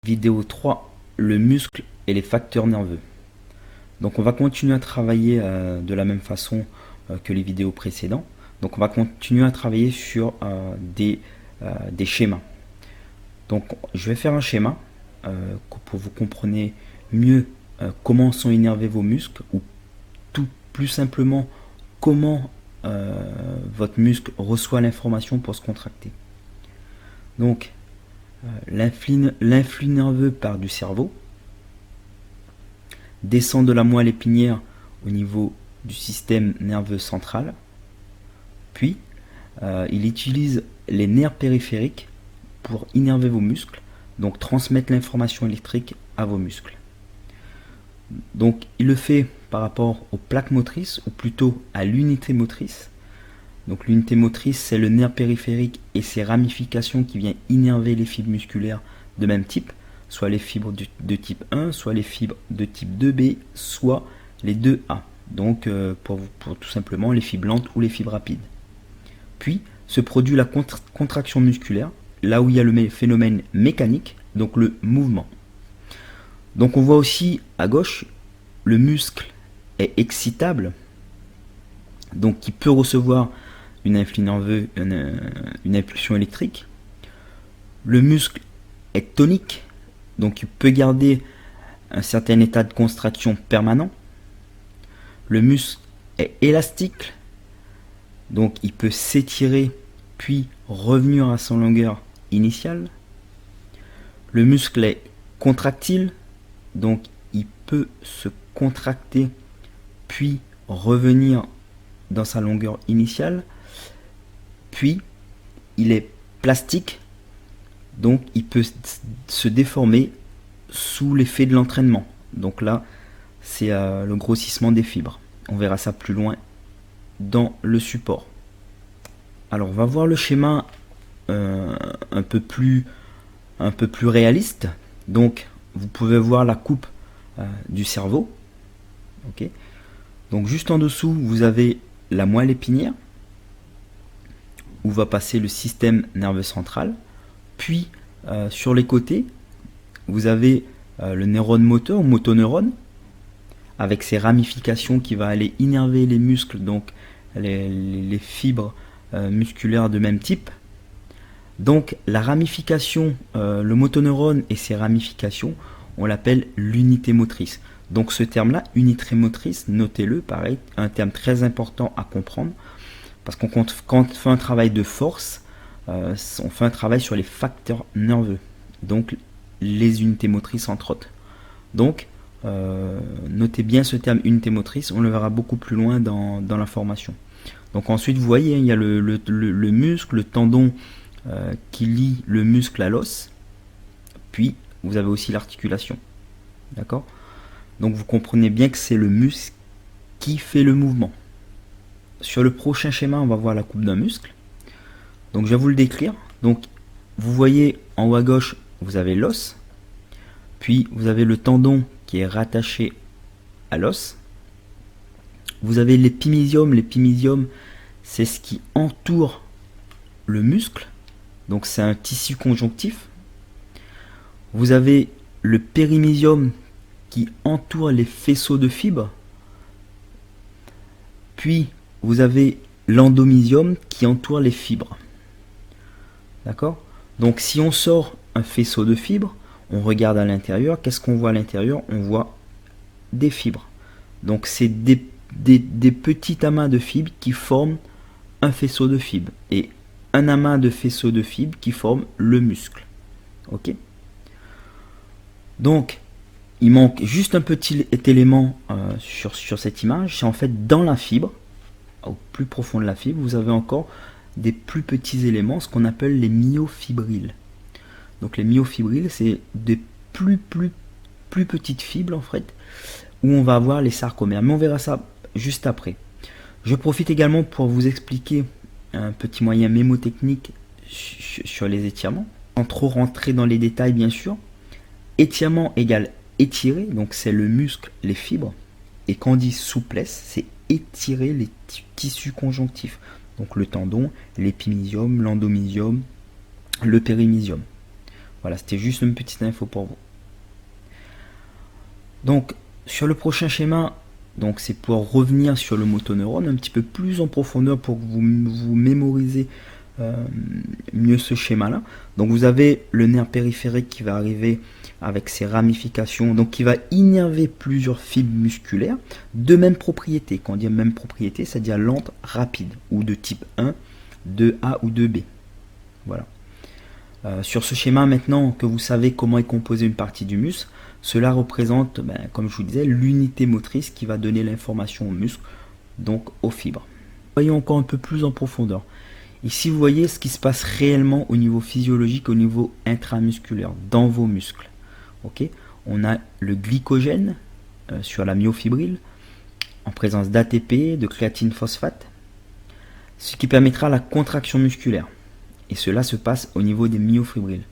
Vidéo 3, le muscle et les facteurs nerveux. Donc on va continuer à travailler de la même façon que les vidéos précédentes. Donc on va continuer à travailler sur des schémas. Donc je vais faire un schéma pour vous compreniez mieux comment sont innervés vos muscles ou tout plus simplement comment votre muscle reçoit l'information pour se contracter. Donc l'influx nerveux part du cerveau, descend de la moelle épinière au niveau du système nerveux central, puis il utilise les nerfs périphériques pour innerver vos muscles, donc transmettre l'information électrique à vos muscles. Donc il le fait par rapport aux plaques motrices, ou plutôt à l'unité motrice. Donc l'unité motrice, c'est le nerf périphérique et ses ramifications qui viennent innerver les fibres musculaires de même type, soit les fibres de type 1, soit les fibres de type 2B, soit les 2A. Donc pour tout simplement les fibres lentes ou les fibres rapides. Puis se produit la contraction musculaire, là où il y a le phénomène mécanique, donc le mouvement. Donc on voit aussi à gauche, le muscle est excitable, donc qui peut recevoir une influx nerveux, une impulsion électrique. Le muscle est tonique, donc il peut garder un certain état de contraction permanent. Le muscle est élastique, donc il peut s'étirer puis revenir à son longueur initiale. Le muscle est contractile, donc il peut se contracter puis revenir dans sa longueur initiale. Puis il est plastique, donc il peut se déformer sous l'effet de l'entraînement. Donc là, c'est le grossissement des fibres. On verra ça plus loin dans le support. Alors on va voir le schéma un peu plus réaliste. Donc vous pouvez voir la coupe du cerveau. Okay. Donc juste en dessous, vous avez la moelle épinière, où va passer le système nerveux central. Puis sur les côtés, vous avez le neurone moteur ou motoneurone, avec ses ramifications qui va aller innerver les muscles, donc les fibres musculaires de même type. Donc la ramification, le motoneurone et ses ramifications, on l'appelle l'unité motrice. Donc ce terme-là, unité motrice, notez-le, pareil, un terme très important à comprendre. Parce qu'on quand on fait un travail de force, on fait un travail sur les facteurs nerveux, donc les unités motrices entre autres. Donc, notez bien ce terme unité motrice, on le verra beaucoup plus loin dans la formation. Donc ensuite, vous voyez, il y a le muscle, le tendon qui lie le muscle à l'os, puis vous avez aussi l'articulation. D'accord ? Donc vous comprenez bien que c'est le muscle qui fait le mouvement. Sur le prochain schéma, on va voir la coupe d'un muscle. Donc je vais vous le décrire. Donc vous voyez en haut à gauche, vous avez l'os. Puis vous avez le tendon qui est rattaché à l'os. Vous avez l'épimysium. L'épimysium, c'est ce qui entoure le muscle. Donc c'est un tissu conjonctif. Vous avez le périmysium qui entoure les faisceaux de fibres. Puis vous avez l'endomysium qui entoure les fibres. D'accord ? Donc si on sort un faisceau de fibres, on regarde à l'intérieur, qu'est-ce qu'on voit à l'intérieur ? On voit des fibres. Donc c'est des petits amas de fibres qui forment un faisceau de fibres. Et un amas de faisceaux de fibres qui forment le muscle. Ok ? Donc, il manque juste un petit élément sur cette image. C'est en fait dans la fibre, au plus profond de la fibre, vous avez encore des plus petits éléments, ce qu'on appelle les myofibrilles. Donc les myofibrilles, c'est des plus petites fibres en fait, où on va avoir les sarcomères. Mais on verra ça juste après. Je profite également pour vous expliquer un petit moyen mémotechnique sur les étirements, sans trop rentrer dans les détails bien sûr. Étirement égale étirer, donc c'est le muscle, les fibres. Et quand on dit souplesse, c'est étirer les tissus conjonctifs. Donc le tendon, l'épimysium, l'endomysium, le périmysium. Voilà, c'était juste une petite info pour vous. Donc, sur le prochain schéma, donc c'est pour revenir sur le motoneurone un petit peu plus en profondeur pour que vous mémorisez mieux ce schéma-là. Donc, vous avez le nerf périphérique qui va arriver avec ses ramifications, donc qui va innerver plusieurs fibres musculaires de même propriété. Quand on dit même propriété, c'est-à-dire lente, rapide, ou de type 1, 2A ou 2B. Voilà. Sur ce schéma, maintenant que vous savez comment est composée une partie du muscle, cela représente, comme je vous disais, l'unité motrice qui va donner l'information au muscle, donc aux fibres. Voyons encore un peu plus en profondeur. Ici, vous voyez ce qui se passe réellement au niveau physiologique, au niveau intramusculaire, dans vos muscles. Okay, on a le glycogène sur la myofibrile, en présence d'ATP, de créatine phosphate, ce qui permettra la contraction musculaire. Et cela se passe au niveau des myofibrilles.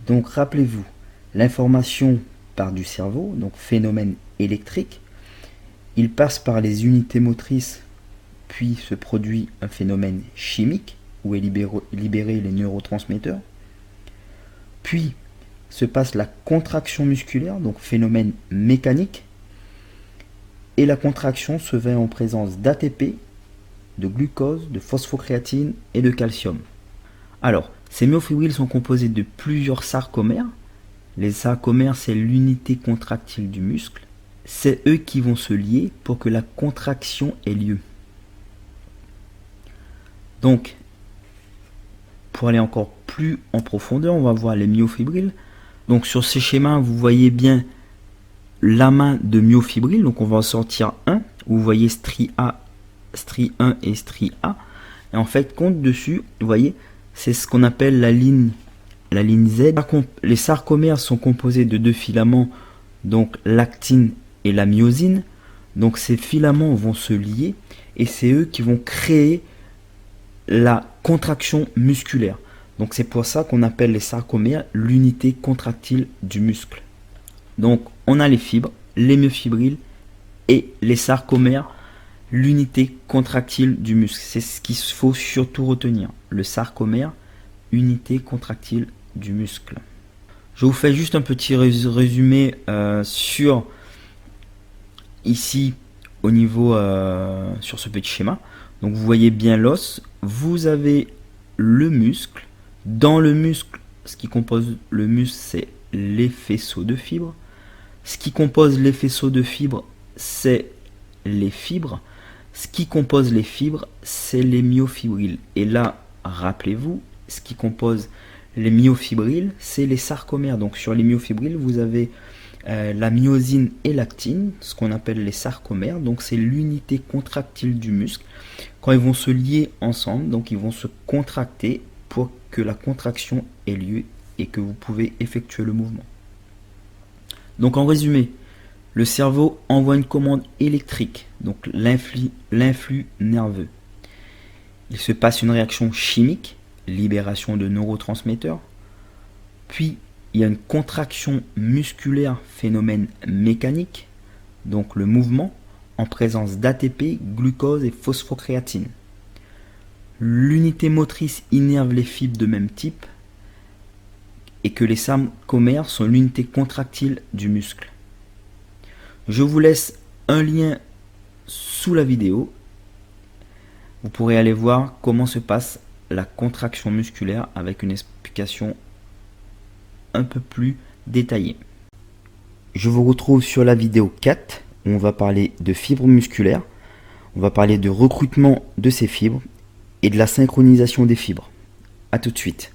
Donc rappelez-vous, l'information part du cerveau, donc phénomène électrique, il passe par les unités motrices, puis se produit un phénomène chimique, où est libéré les neurotransmetteurs, puis se passe la contraction musculaire, donc phénomène mécanique, et la contraction se fait en présence d'ATP, de glucose, de phosphocréatine et de calcium. Alors, ces myofibrilles sont composées de plusieurs sarcomères. Les sarcomères, c'est l'unité contractile du muscle. C'est eux qui vont se lier pour que la contraction ait lieu. Donc, pour aller encore plus en profondeur, on va voir les myofibrilles. Donc sur ces schémas, vous voyez bien l'amas de myofibrilles. Donc on va en sortir un, où vous voyez strie A, strie 1 et strie A. Et en fait, compte dessus, vous voyez, c'est ce qu'on appelle la ligne Z. Les sarcomères sont composés de deux filaments, donc l'actine et la myosine. Donc ces filaments vont se lier et c'est eux qui vont créer la contraction musculaire. Donc c'est pour ça qu'on appelle les sarcomères l'unité contractile du muscle. Donc on a les fibres, les myofibrilles et les sarcomères, l'unité contractile du muscle. C'est ce qu'il faut surtout retenir. Le sarcomère, unité contractile du muscle. Je vous fais juste un petit résumé sur ici au niveau sur ce petit schéma. Donc vous voyez bien l'os, vous avez le muscle. Dans le muscle, ce qui compose le muscle, c'est les faisceaux de fibres. Ce qui compose les faisceaux de fibres, c'est les fibres. Ce qui compose les fibres, c'est les myofibrilles. Et là, rappelez-vous, ce qui compose les myofibrilles, c'est les sarcomères. Donc sur les myofibrilles, vous avez la myosine et l'actine, ce qu'on appelle les sarcomères. Donc c'est l'unité contractile du muscle. Quand ils vont se lier ensemble, donc ils vont se contracter pour que la contraction ait lieu et que vous pouvez effectuer le mouvement. Donc en résumé, le cerveau envoie une commande électrique, donc l'influx nerveux. Il se passe une réaction chimique, libération de neurotransmetteurs, puis il y a une contraction musculaire, phénomène mécanique, donc le mouvement, en présence d'ATP, glucose et phosphocréatine. L'unité motrice innerve les fibres de même type et que les sarcomères sont l'unité contractile du muscle. Je vous laisse un lien sous la vidéo. Vous pourrez aller voir comment se passe la contraction musculaire avec une explication un peu plus détaillée. Je vous retrouve sur la vidéo 4 où on va parler de fibres musculaires. On va parler de recrutement de ces fibres et de la synchronisation des fibres. A tout de suite.